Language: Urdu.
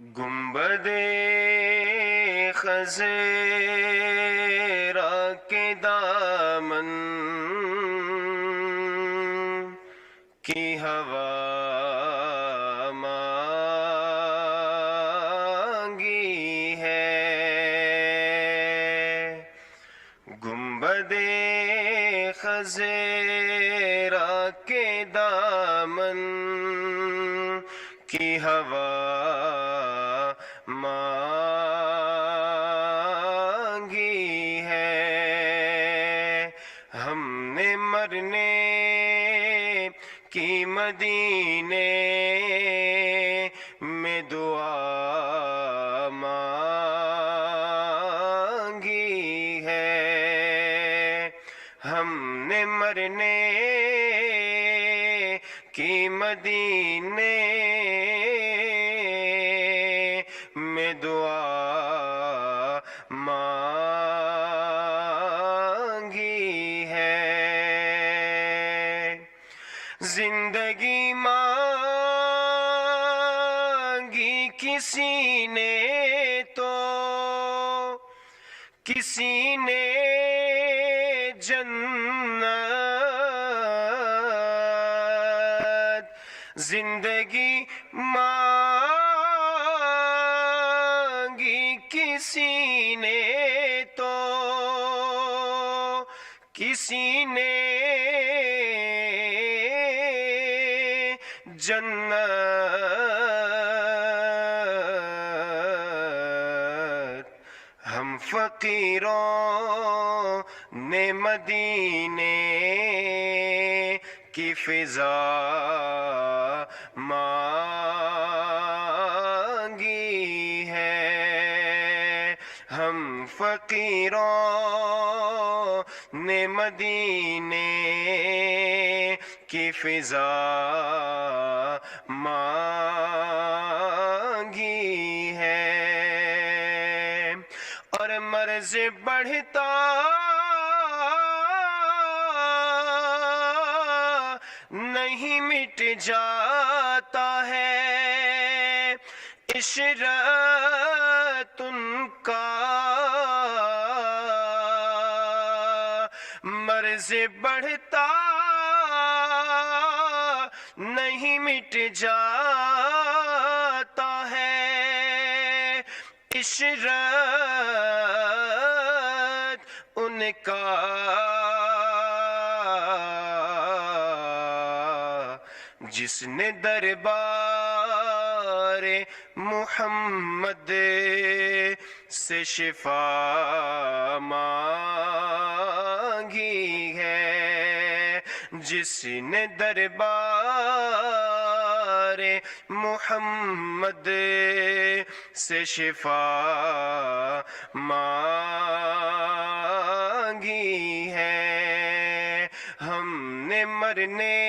گنبد خضرا کے دامن کی ہوا مانگی ہے، گنبد خضرا کے دامن کی ہوا مانگی ہے، ہم نے مرنے کی مدینے میں دعا مانگی ہے، ہم نے مرنے کی مدینے میں دعا مانگی ہے، زندگی مانگی کسی نے تو کسی نے جنت، زندگی مانگی کسی نے تو کسی نے جنت، ہم فقیروں نے مدینے کی فضا مانگی ہے، ہم فقیروں نے مدینے کی فضا مانگی ہے، اور مرض بڑھتا نہیں مٹ جاتا ہے، عشرت ان کا مرض بڑھتا نہیں مٹ جاتا ہے، عشرت ان کا جس نے دربار محمد سے شفا مانگی ہے، جس نے دربار محمد سے شفا مانگی ہے، ہم نے مرنے